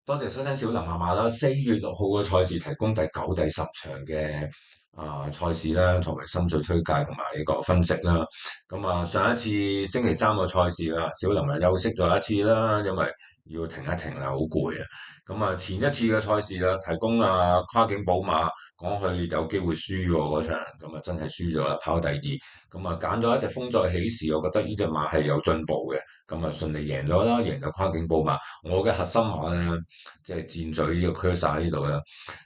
多謝收聽小林媽媽啦。4月6號嘅賽事提供第9、第10場嘅賽事啦，同埋心水推介同埋呢個分析啦。咁上一次星期三嘅賽事啦，小林啊休息咗一次啦，因為要停一停啦，好攰啊。前一次嘅賽事啦，提供跨境寶馬，講佢有機會輸喎嗰場，真係輸咗啦，跑第二。揀咗一隻風再起時，我覺得呢隻馬係有進步嘅，順利贏咗啦，贏咗跨境寶馬。我嘅核心馬咧，即係箭嘴呢個 cursor 呢度啦，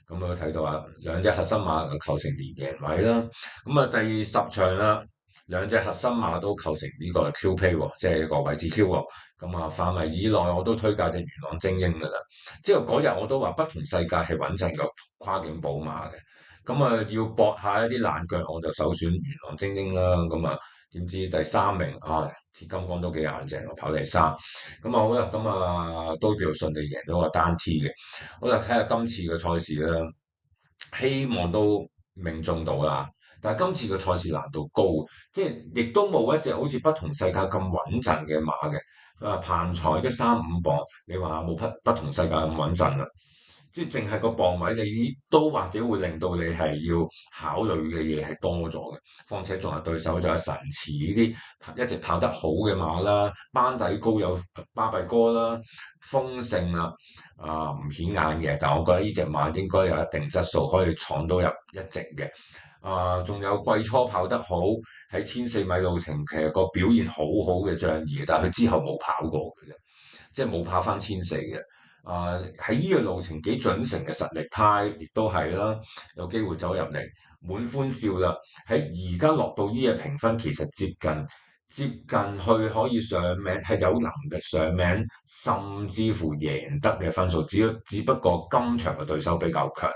我睇到兩隻核心馬構成連贏位啦。第十場啦，兩隻核心馬都構成呢個 Q 批喎，即係個位置 Q 喎。範圍以內我都推介隻元朗精英㗎啦。之後嗰日我都話不同世界係穩陣過跨境寶馬嘅。要搏下一啲爛腳，我就首選元朗精英啦。點知第三名鐵金剛都幾硬淨，我跑第三。好啦，都叫順利贏到個單 T 嘅。好啦，睇下今次嘅賽事啦，希望都命中到啦。但係今次嘅賽事難度高，即係亦都冇一隻好似不同世界咁穩陣嘅馬嘅。彭才135磅，你話冇不同世界咁穩陣啦。即係淨係個磅位，你都或者會令到你係要考慮嘅嘢係多咗嘅。況且仲有對手就係神馳呢啲一直跑得好嘅馬啦，班底高有巴閉哥啦、豐盛啦，唔顯眼嘅，但我覺得呢隻馬應該有一定質素，可以闖到入一席嘅。仲有季初跑得好，喺1400米路程其實個表現好好嘅仗義，但係佢之後冇跑過嘅啫，即係冇跑翻1400嘅。喺呢個路程幾準成嘅實力派，亦都係啦，有機會走入嚟滿歡笑啦。喺而家落到呢個評分，其實接近去可以上名，係有能力上名，甚至乎贏得嘅分數。只不過今場嘅對手比較強。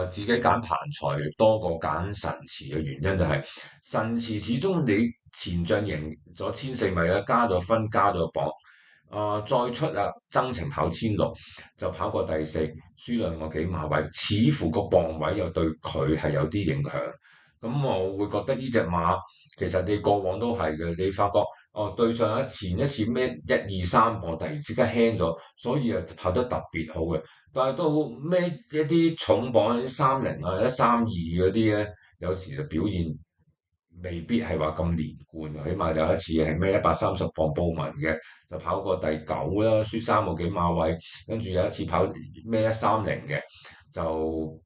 自己揀彭才多過揀神馳嘅原因就係、神馳始終你前仗贏咗1400米啦，加咗分加咗磅。再出增程跑1600就跑過第四，輸兩個幾馬位，似乎個磅位又對佢係有啲影響。我會覺得呢隻馬其實你過往都係嘅，你發覺對上前一次咩123磅突然之間輕咗，所以跑得特別好嘅。但係到咩一啲重磅130132嗰啲咧，有時就表現未必係話咁連貫，起碼有一次係咩130磅報文嘅，就跑過第9啦，輸3個幾馬位，跟住有一次跑咩130嘅，就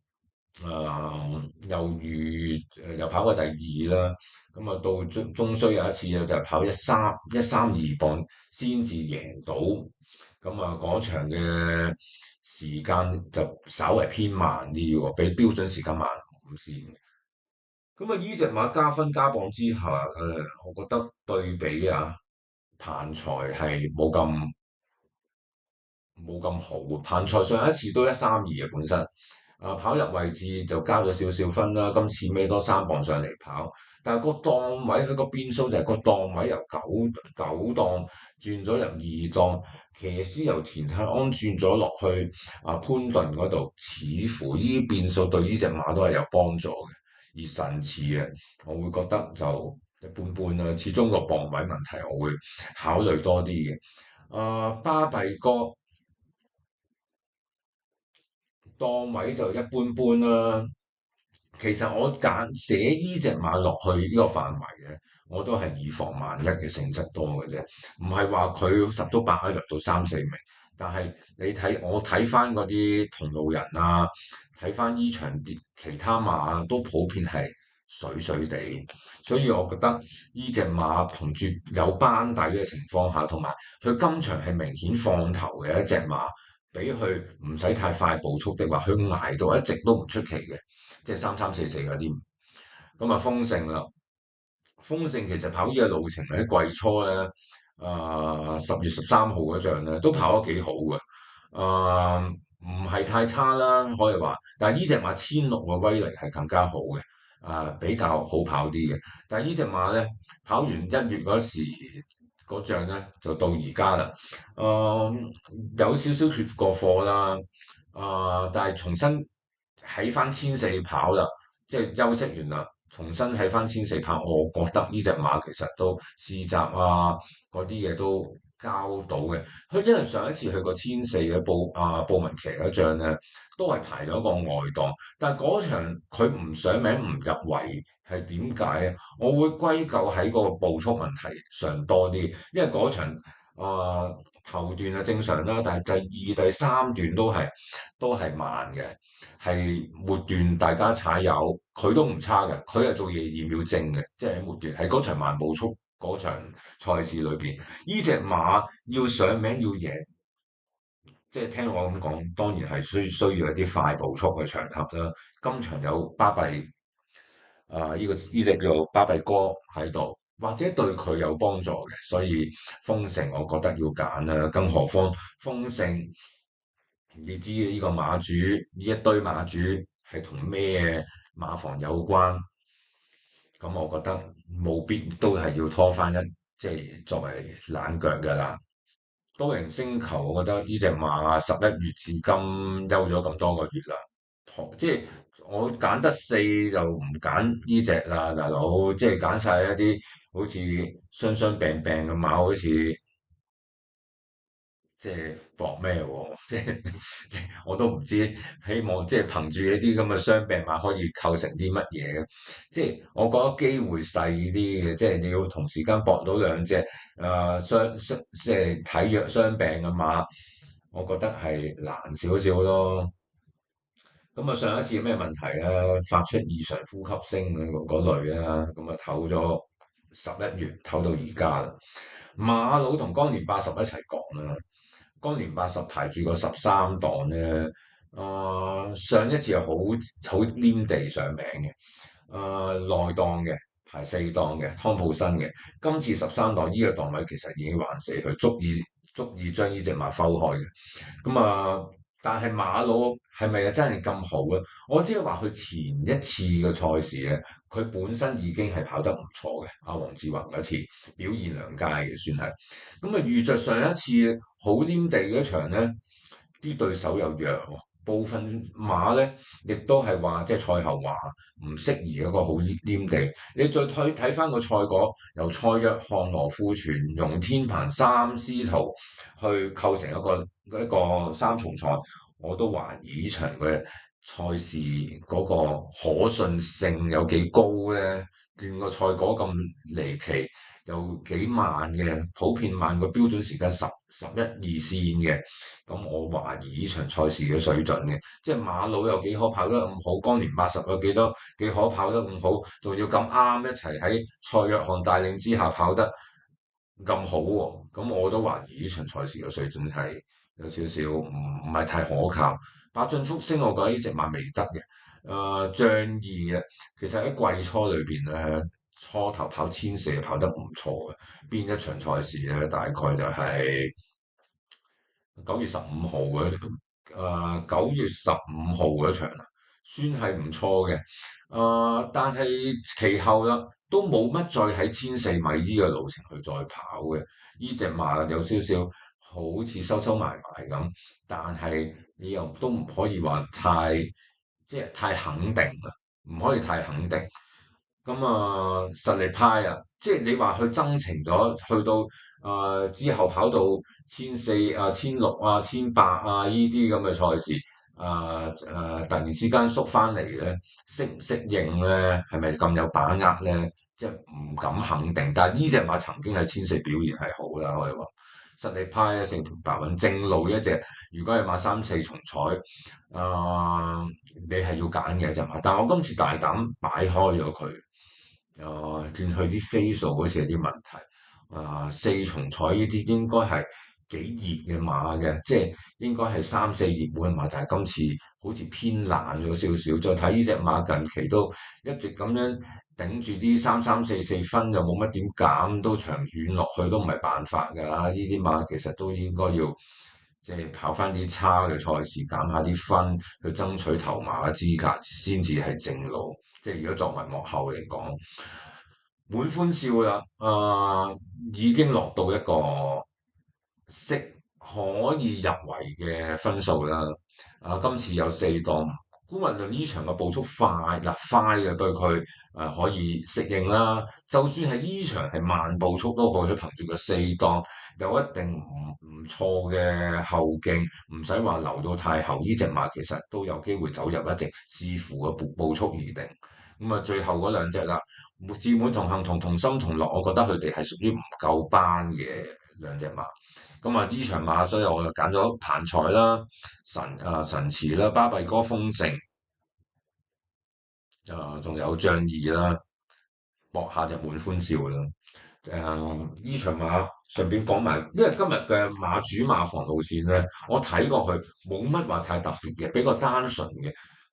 又跑過第二啦。到終須有一次就係跑132磅先至贏到。嗰場嘅時間就稍為偏慢啲喎，比標準時間慢5線。呢隻馬加分加磅之下，我覺得對比彭才係冇咁好喎。彭才上一次都132嘅本身，跑入位置就加咗少少分啦。今次孭多3磅上嚟跑，但係個檔位佢個變數就係個檔位由九檔轉咗入2檔，騎師由田泰安轉咗落去潘頓嗰度，似乎呢啲變數對呢隻馬都係有幫助嘅。而神馳我會覺得就一般般啦。始終個磅位問題，我會考慮多啲嘅。巴閉哥檔位就一般般啦。其實我寫呢隻馬落去呢個範圍嘅，我都係以防萬一嘅性質多嘅啫，唔係話佢十足百可以入到3、4名。但係我睇翻嗰啲同路人睇翻呢場啲其他馬都普遍係水水地，所以我覺得呢隻馬憑住有班底嘅情況下，同埋佢今場係明顯放頭嘅一隻馬，俾佢唔使太快步速的話，佢捱到一直都唔出奇嘅。即係3344嗰啲。豐盛啦，豐盛其實跑呢個路程喺季初咧，10月13號嗰仗咧都跑得幾好嘅。唔係太差啦，可以話。但係呢隻馬1600嘅威力係更加好嘅，比較好跑啲嘅。但係呢隻馬咧跑完1月嗰時嗰仗咧就到而家啦。有少少缺過貨啦。但係重新喺翻1400跑啦，即係休息完啦，重新喺翻1400跑，我覺得呢隻馬其實都試閘嗰啲嘢都交到嘅。佢因為上一次去過千四嘅布文騎嗰仗咧，都係排咗個外檔，但係嗰場佢唔上名唔入圍係點解啊？我會歸咎喺嗰個步速問題上多啲，因為嗰場啊、頭段係正常啦，但係第二、第三段都係慢嘅，係末段大家踩油，佢都唔差嘅，佢係做夜二秒正嘅，即係喺末段喺嗰場慢步速嗰場賽事裏邊，呢隻馬要上名要贏，即係聽我咁講，當然係需要一啲快步速嘅場合啦。今場有巴閉呢隻叫做巴閉哥喺度，或者對佢有幫助嘅，所以豐盛我覺得要揀啦。更何況豐盛，你知呢個馬主呢一堆馬主係同咩馬房有關，咁我覺得冇必都係要拖翻即係作為冷腳㗎啦。多人星球，我覺得呢隻馬11月至今休咗咁多個月啦，即係我揀得四就唔揀呢隻啦，大佬，即係揀晒一啲好似傷病病嘅馬，好似即係搏咩喎？即係我都唔知，希望即係憑住一啲咁嘅傷病馬可以構成啲乜嘢？即係我覺得機會細啲嘅，即係你要同時間搏到兩隻即係體弱傷病嘅馬，我覺得係難少少咯。咁啊，上一次有咩問題啊？發出異常呼吸聲嗰類啦，咁啊唞咗11月唞到而家啦。馬佬同岡年80一齊講啦。岡年80排住個13檔咧，上一次係好黏地上名嘅，內檔嘅排4檔嘅湯普森嘅，今次13檔呢個檔位其實已經玩死佢，足以將呢隻馬摟開嘅。咁但係馬佬係咪真係咁好咧？我只係話佢前一次嘅賽事咧，佢本身已經係跑得唔錯嘅。阿黃志宏嗰次表現良佳嘅，算係。咁遇着上一次好黏地嗰場咧，啲對手又弱喎，部分馬咧亦都係話即係賽後話唔適宜一個好黏地。你再睇翻個賽果，由蔡約翰、羅富全、容天鵬、三師徒去構成一個三重賽，我都懷疑呢場嘅賽事嗰個可信性有幾高咧？見個賽果咁離奇。有幾慢嘅，普遍慢過標準時間11、12線嘅，咁我懷疑呢場賽事嘅水準嘅，即係馬佬有幾可跑得咁好，岡年80有幾可跑得咁好，仲要咁啱一齊喺蔡約翰帶領之下跑得咁好喎，咁我都懷疑呢場賽事嘅水準係有少少唔係太可靠。百駿福星我覺得呢隻馬未得嘅，仗義啊，其實喺季初裏邊咧。初頭跑14跑得唔錯嘅，邊一場賽事咧？大概就係9月15號9月15號嗰場啊，算係唔錯嘅。但係其後啦，都冇乜再喺1400米呢個路程去再跑嘅。呢隻馬有少少好似收埋埋咁，但係你又都唔可以話即係太肯定啦，唔可以太肯定。咁實力派啊，即係你話佢增程咗，去到之後跑到140016001800呢啲咁嘅賽事，突然之間縮翻嚟咧，適唔適應咧？係咪咁有把握咧？即係唔敢肯定。但係呢隻馬曾經喺1400表現係好啦，可以話實力派啊，勝盤白雲正路一隻。如果係馬3、4重彩，你係要揀嘅隻馬。但係我今次大膽擺開咗佢。見佢啲飛數好似有啲問題，4重彩呢啲應該係幾熱嘅馬嘅，即係應該係3、4熱門嘅馬，但係今次好似偏爛咗少少。再睇呢隻馬近期都一直咁樣頂住啲3、3、4、4分，又冇乜點減，都長遠落去都唔係辦法㗎啦。呢啲馬其實都應該要即係跑翻啲差嘅賽事，減下啲分去爭取頭馬嘅資格，先至係正路。即係如果作為幕後嚟講，滿歡笑啦！已經落到一個可以入圍嘅分數啦。今次有4檔姑勿論呢場嘅步速快快嘅對佢可以適應啦。就算係呢場係慢步速都好，佢憑住個四檔有一定唔錯嘅後勁，唔使話留到太後。呢隻馬其實都有機會走入一席，視乎個步速而定。咁啊，最後嗰兩隻啦，智滿同行同同心同樂，我覺得佢哋係屬於唔夠班嘅兩隻馬。咁啊，呢場馬，所以我就揀咗彭才啦、神馳啦、巴閉哥、豐盛，仲有仗義啦，搏下隻滿歡笑啦。呢場馬順便講埋，因為今日嘅馬主馬房路線咧，我睇過去冇乜話太特別嘅，比較單純嘅，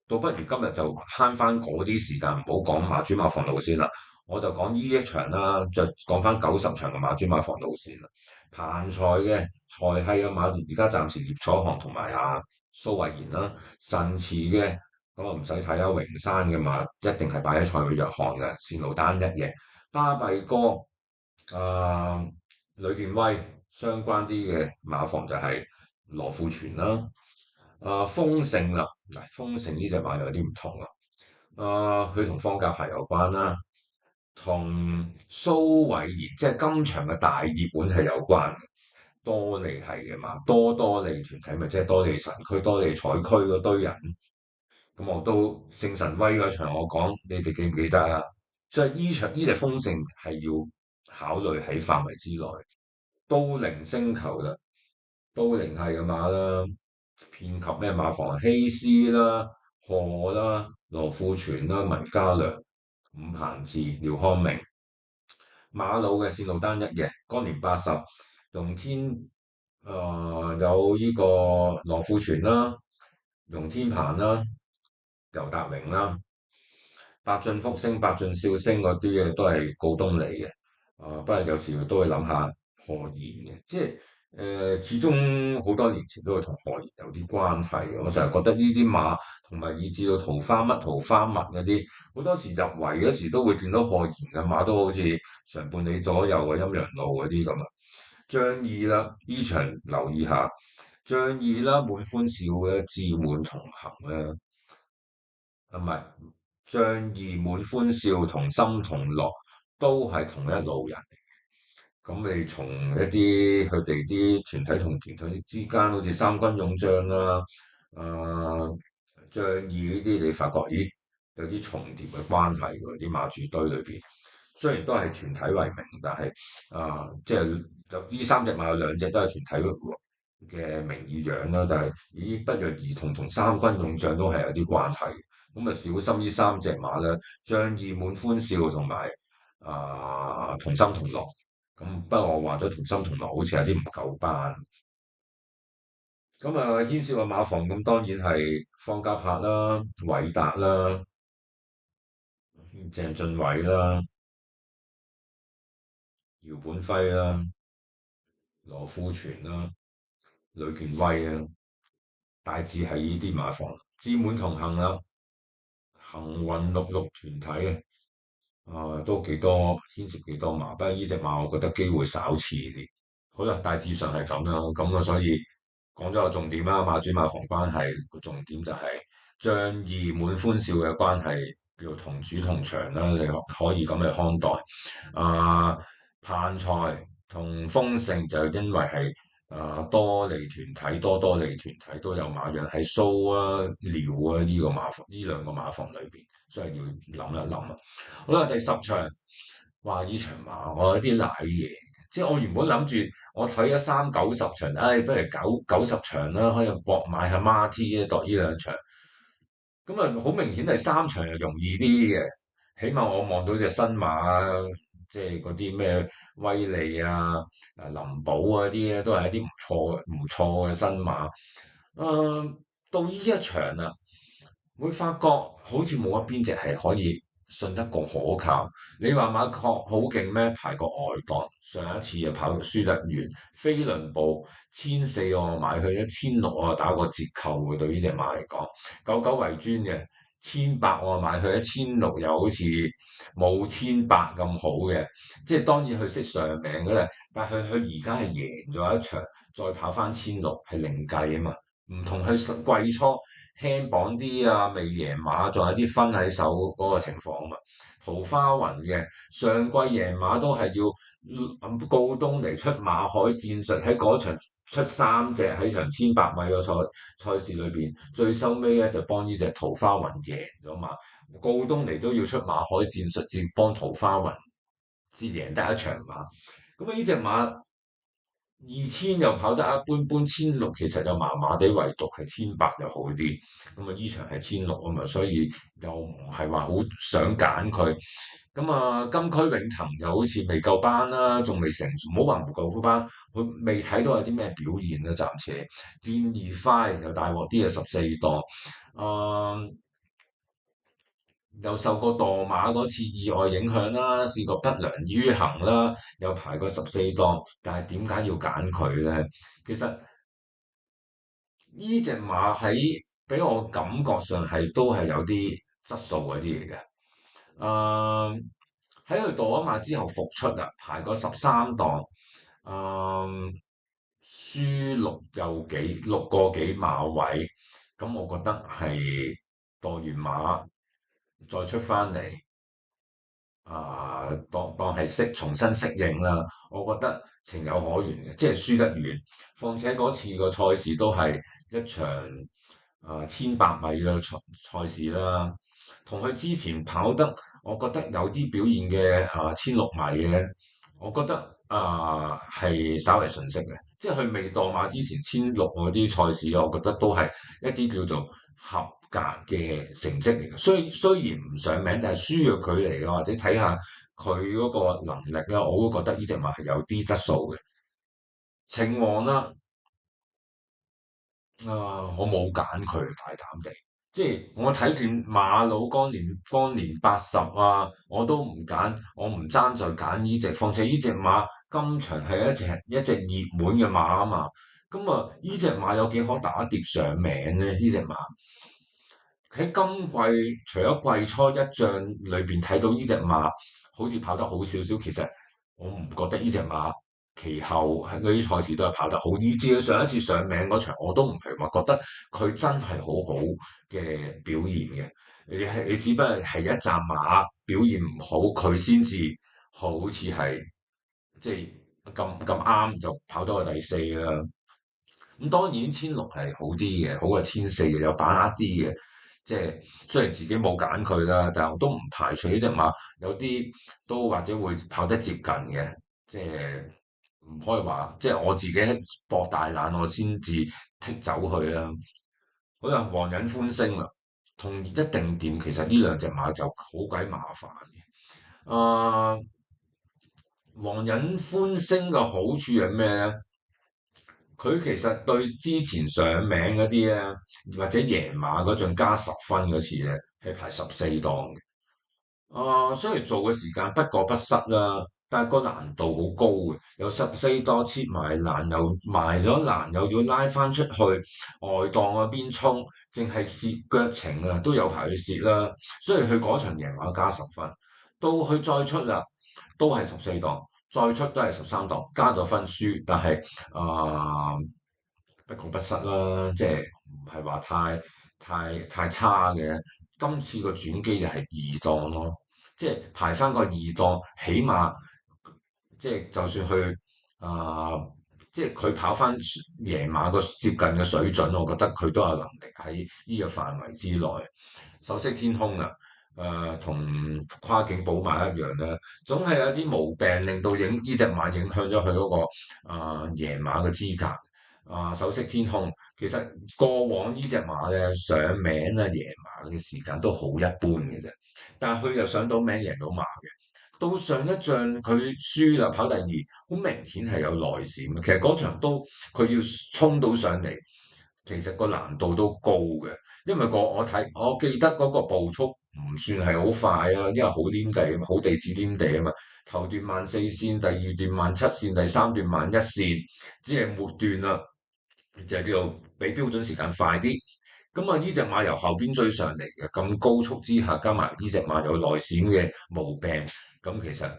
倒不如今日就慳翻嗰啲時間，唔好講馬主馬房路線啦，我就講呢一場啦，就講翻90場嘅馬主馬房路線啦。彭賽嘅賽係嘅馬，而家暫時葉楚航同埋阿蘇慧賢啦，神馳嘅咁啊唔使睇啦，榮山嘅馬一定係擺喺賽會弱項嘅，線路單一嘅。巴閉哥。呂健威相關啲嘅馬房就係羅富全啦，豐盛啦，嗱豐盛呢隻馬有啲唔同啦，佢同方家排有關啦，同蘇偉賢即係今場嘅大熱門係有關嘅，多利係嘅馬，多利團體咪即係多利神區、多利彩區嗰堆人，咁我都聖神威嗰場我講，你哋記唔記得啊？所以呢隻豐盛係要考慮喺範圍之內。都靈星球啦，都靈係嘅馬啦，遍及咩馬房？希斯啦、賀啦、羅富全啦、文家良、伍彭志、廖康明。馬老嘅線路單一嘅，當年80，容天有呢個羅富全啦、容天鵬啦、尤達榮啦。百駿福星、百駿少星嗰啲嘅都係告東嚟嘅，不過有時都會諗下何言嘅，即係始終好多年前都會同何言有啲關係嘅。我成日覺得呢啲馬同埋以至到桃花乜桃花蜜嗰啲，好多時入圍嗰時都會見到何言嘅馬都好似常伴你左右嘅陰陽路嗰啲咁啊。張義啦，呢場留意下張義啦，滿歡笑咧，智滿同行咧。唔係，仗義滿歡笑同心同樂都係同一路人。咁你從一啲佢哋啲團體同團體之間，好似三軍勇將啦、仗義呢啲，你發覺咦有啲重疊嘅關係喎，啲馬主堆裏邊。雖然都係團體為名，但係即係就呢三隻馬有兩隻都係團體嘅名義養啦，但係咦不約而同三軍勇將都係有啲關係。咁啊，小心呢三隻馬咧，仗義滿歡笑同埋同心同樂。咁不過我話咗同心同樂好似有啲唔夠班。咁啊，牽涉個馬房咁當然係方家柏啦、韋達啦、鄭俊偉啦、姚本輝啦、羅富全啦、呂健威啊，大致係呢啲馬房。智滿同行啦，行運66團體嘅。都幾多牽涉幾多馬，不過呢隻馬我覺得機會稍次啲。好啦，大致上係咁啦，咁啊所以講咗個重點啦，馬主馬房關係個重點就係仗義滿歡笑嘅關係，叫做同主同場啦，你可以咁去看待。啊、彭才同豐盛就因為係多利團體多利團體都有馬樣喺蘇啊、遼啊呢個馬房呢兩個馬房裏邊，所以要諗一諗啊。好啦，第10場，哇！呢場馬我有啲瀨嘢，即係我原本諗住我睇咗3、90場，不如90場啦，可以搏買下孖 T 咧，度呢兩場。咁啊，好明顯第3場又容易啲嘅，起碼我望到隻新馬，即係嗰啲咩威利啊、林寶啊啲咧，都係一啲唔錯嘅新馬。到呢一場啊，會發覺好似冇一邊隻係可以信得過可靠。你話馬確好勁咩？排過外檔，上一次又跑輸得遠。飛輪步1400我買去1600我打過折扣嘅，對呢隻馬嚟講，久久為尊嘅1800我買去1600又好似冇1800咁好嘅。即係當然佢識上名嘅啦，但係佢而家係贏咗一場，再跑翻1600係另計啊嘛。唔同佢季初輕磅啲啊，未贏馬，仲有啲分喺手嗰個情況啊嘛。桃花運嘅上季贏馬都係要告東尼出馬海戰術，喺嗰場出三隻喺場1800米嘅賽事裏邊，最收尾咧就幫呢隻桃花運贏咗馬。告東尼都要出馬海戰術，至幫桃花運至贏得一場馬。咁啊呢隻馬2000又跑得一般般，1600其實又麻麻地，唯獨係1800又好啲。咁啊，呢場係1600啊嘛，所以又唔係話好想揀佢。咁啊，金區永騰又好似未夠班啦，仲未成熟，唔好話唔夠班，佢未睇到有啲咩表現啦，暫時。建議快又大鑊啲啊，14檔。啊、又受過墮馬嗰次意外影響啦，試過不良於行啦，又排過14檔，但係點解要揀佢咧？其實呢隻馬喺俾我感覺上係都係有啲質素嗰啲嚟嘅。喺佢墮咗馬之後復出啊，排過13檔，誒、輸6個幾馬位，咁我覺得係墮完馬再出翻嚟。當係重新適應啦，我覺得情有可原嘅，即係輸得遠。況且嗰次個賽事都係一場1800米嘅賽事啦，同佢之前跑得，我覺得有啲表現嘅1600米嘅，我覺得係稍為遜色嘅，即係佢未墮馬之前1600嗰啲賽事，我覺得都係一啲叫做合格嘅成績嚟嘅，雖然唔上名，但係輸弱距離嘅，或者睇下佢嗰個能力咧，我都覺得呢隻馬係有啲質素嘅。情王啦，我冇揀佢，大膽地，即係我睇見馬佬當年80啊，我都唔揀，我唔爭再揀呢隻，況且呢隻馬今場係一隻熱門嘅馬啊嘛，咁啊呢隻馬有幾可打碟上名咧？呢隻馬。喺今季除咗季初一仗裏邊睇到呢隻馬好似跑得好少少，其實我唔覺得呢隻馬其後喺嗰啲賽事都係跑得好，以至佢上一次上名嗰場我都唔係話覺得佢真係好好嘅表現嘅。你只不過係一紮馬表現唔好，佢先至好似係即係咁啱就跑到個第四啦。咁當然1600係好啲嘅，好過1400嘅，有把握啲嘅。即係雖然自己冇揀佢啦，但係我都唔排除呢隻馬有啲都或者會跑得接近嘅。即係唔可以話，即係我自己搏大冷，我先至剔走佢啦。好啦，皇仁歡星啦，同一定掂，其實呢兩隻馬就好鬼麻煩嘅。皇仁歡星嘅好處係咩咧？佢其實對之前上名嗰啲咧，或者贏馬嗰陣加10分嗰次咧，係排14檔嘅。雖然做嘅時間不過不失啦，但係個難度好高嘅，有14檔切埋欄，又埋咗欄，又要拉翻出去外檔嗰邊衝，淨係蝕腳程啊，都有排去蝕啦。所以佢嗰場贏馬加10分，到佢再出啦，都係14檔，再出都係13檔，加咗分輸，但係啊、不過不失啦，即係唔係話太差嘅。今次個轉機就係2檔咯。即係排翻個2檔，起碼即係就算佢啊、即係佢跑翻贏馬個接近嘅水準，我覺得佢都有能力喺呢個範圍之內。首飾天空啊，同跨境寶馬一樣啦，總係有啲毛病令到呢隻馬影響咗佢嗰個贏馬嘅資格。首飾天空其實過往呢隻馬咧上名啊贏馬嘅時間都好一般嘅啫。但係佢又上到名贏到馬嘅，到上一仗佢輸啦，跑第二，好明顯係有內閃。其實嗰場都佢要衝到上嚟，其實個難度都高嘅，因為我記得嗰個步速唔算係好快啊，因為好黏地啊嘛，好地址黏地啊嘛。頭段慢4線，第二段慢7線，第三段慢1線，只係末段啦，就係叫做比標準時間快啲。咁啊，呢隻馬由後邊追上嚟嘅，咁高速之下，加埋呢隻馬有內閃嘅毛病，咁其實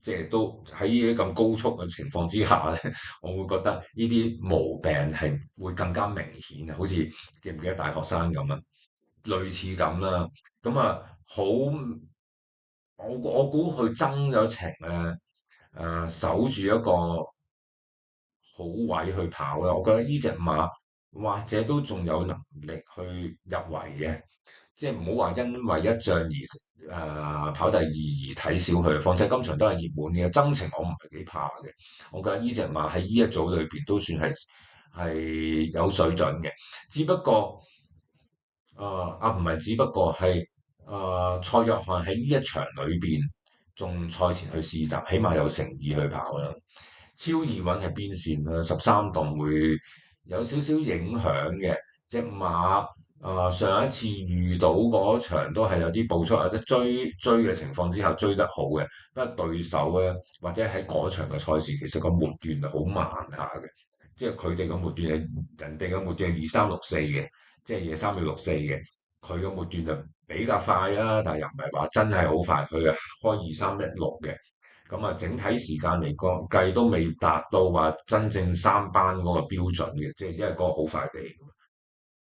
即係都喺呢啲咁高速嘅情況之下咧，我會覺得呢啲毛病係會更加明顯啊！好似記唔記得大學生咁啊，類似咁啦。咁啊，好，我估佢爭咗情咧，守住一個好位去跑啦。我覺得呢隻馬或者都仲有能力去入圍嘅。即係唔好話因為一仗而跑第二而睇小佢，況且今場都係熱門嘅，爭情我唔係幾怕嘅。我覺得呢隻馬喺呢一組裏邊都算係有水準嘅，只不過唔係，只不過係蔡約翰喺呢一場裏邊仲賽前去試習，起碼有誠意去跑啦。超易穩係邊線啦，13檔會有少少影響嘅。隻馬上一次遇到嗰場都係有啲步速有得追嘅情況之下追得好嘅，不過對手咧或者喺嗰場嘅賽事其實個末段係好慢下嘅，即係佢哋嘅末段係人哋嘅末段係2364嘅，即係23秒64嘅，佢嘅末段就比較快啦，但係又唔係話真係好快，佢係開2316嘅。咁啊，整體時間嚟講計都未達到話真正三班嗰個標準嘅，即係因為嗰個好快地，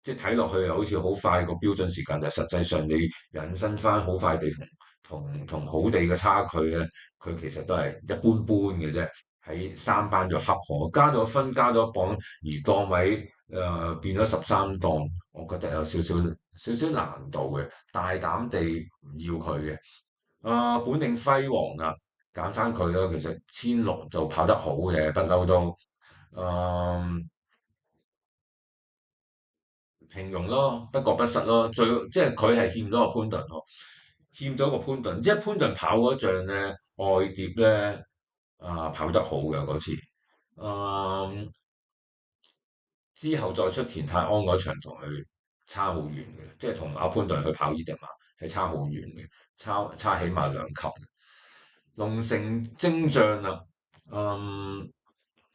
即係睇落去又好似好快個標準時間，但係實際上你引申翻好快地同好地嘅差距咧，佢其實都係一般般嘅啫。喺三班就恰可，加咗分加咗磅，而檔位變咗13檔，我覺得有少少難度嘅，大膽地唔要佢嘅。本領輝煌啊，揀翻佢咯。其實16就跑得好嘅，不嬲都，誒、平庸咯，不過不失咯。即係佢係欠咗個潘頓咯，欠咗個潘頓。因為潘頓跑嗰仗咧，外碟咧跑得好嘅嗰次，誒、之後再出田泰安嗰場同佢差好遠嘅，即係同阿潘頓去跑呢隻馬係差好遠嘅，差起碼2級。龍城精將啊，嗯，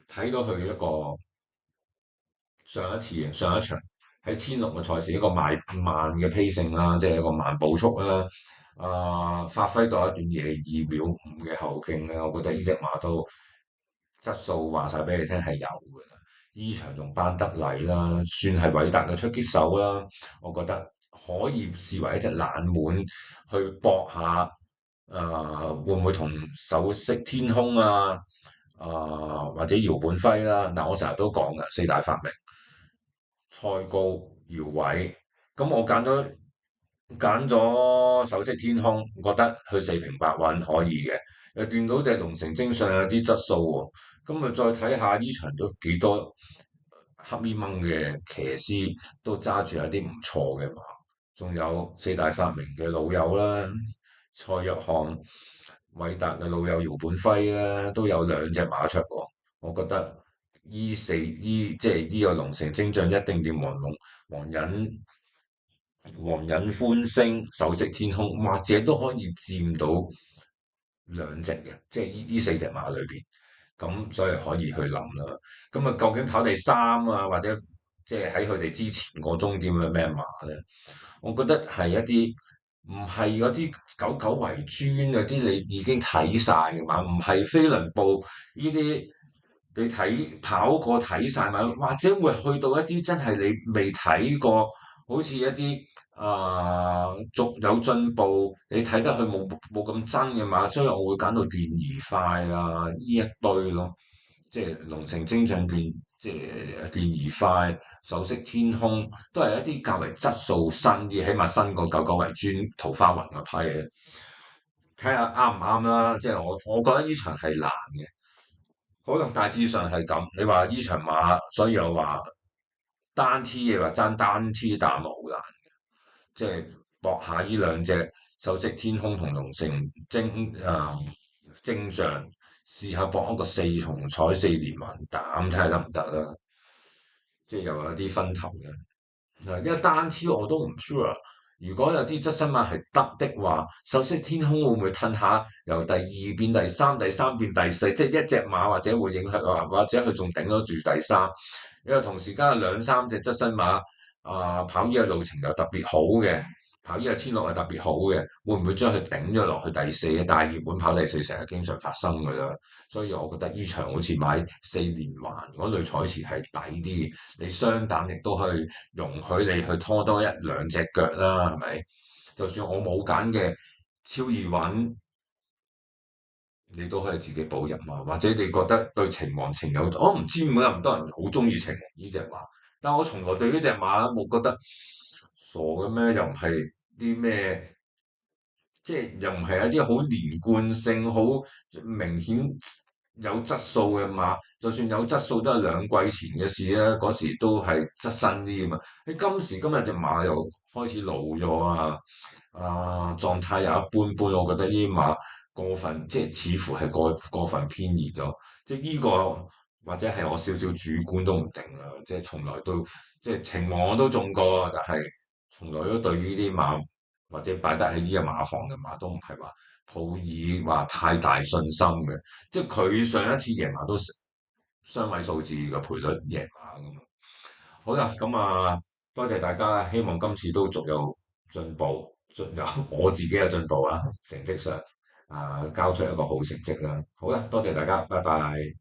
睇到佢一個上一場喺16嘅賽事一個慢嘅 pacing 啦，即係一個慢步速啦，發揮到一段嘢2秒5嘅後勁咧，我覺得呢隻馬都質素話晒俾你聽係有嘅。呢場仲班德禮啦，算係偉達嘅出擊手啦，我覺得可以視為一隻冷門去搏下。會唔會同首飾天空啊？或者姚本輝啦？嗱，我成日都講嘅四大發明，蔡高、姚偉，咁我揀咗首飾天空，覺得佢四平八穩可以嘅，又見到隻龍城精上有啲質素喎，咁啊再睇下呢場都幾多黑咪掹嘅騎師都揸住一啲唔錯嘅馬，仲有四大發明嘅老友啦，蔡約翰、韋達嘅老友姚本輝啦，都有2隻馬出喎，我覺得即係呢個龍城精將一定掂黃隱。皇仁歡星、首飾天空，或者都可以佔到2隻嘅，即係呢4隻馬裏邊，咁所以可以去諗啦。咁啊，究竟跑第三啊，或者即係喺佢哋之前個終點嘅咩馬咧？我覺得係一啲唔係嗰啲久久為尊嗰啲，你已經睇晒嘅馬，唔係飛輪步呢啲，你跑過睇晒馬，或者會去到一啲真係你未睇過。好似一啲逐有進步，你睇得佢冇咁真嘅馬，所以我會揀到便宜快啊呢一堆咯，即係龍城精將即係便宜快、首飾天空，都係一啲較為質素新啲，起碼新過久久為尊、桃花運嗰批嘅，睇下啱唔啱啦。即係我覺得呢場係難嘅，可能大致上係咁。你話呢場馬，所以我話單 T 嘅話爭單 T 但冇難。即係搏下呢2隻首飾天空同龍城精將，試下搏一個4重彩4連環膽，睇下得唔得啦？即係又有啲分頭嘅。因為單 T 我都唔 sure。如果有啲側身馬係得的話，首飾天空會唔會褪下由第2變第三，第三變第四，即係一隻馬或者會影響或者佢仲頂得住第三。因為同時間有2、3隻側身馬跑呢個路程又特別好嘅。跑呢個千六係特別好嘅，會唔會將佢頂咗落去第四嘅？大熱門跑第四成日經常發生㗎啦，所以我覺得呢場好似買四連環嗰類賽事係抵啲，你雙膽亦都可以容許你去拖多一兩隻腳啦，係咪？就算我冇揀嘅超易穩，你都可以自己補入嘛，或者你覺得對秦王情有，我唔知點解咁多人好中意秦王呢隻馬，但我從來對呢隻馬冇覺得傻嘅咩，又唔係啲咩，即係又唔係一啲好連貫性、好明顯有質素嘅馬，就算有質素都係兩季前嘅事啦，嗰時都係側身啲啊嘛，你今時今日隻馬又開始老咗啊！狀態又一般般，我覺得呢啲馬過分，即係似乎係過分偏熱咗，即係呢個或者係我少少主觀都唔定啦。即係從來都即係情況我都中過，但係從來都對於呢啲馬或者擺得喺呢個馬房嘅馬都唔係話抱以話太大信心嘅。即係佢上一次贏馬都雙位數字嘅賠率贏馬咁嘛。好啦，咁多謝大家，希望今次都續有進步，續有我自己嘅進步啦，成績上交出一個好成績啦。好啦，多謝大家，拜拜。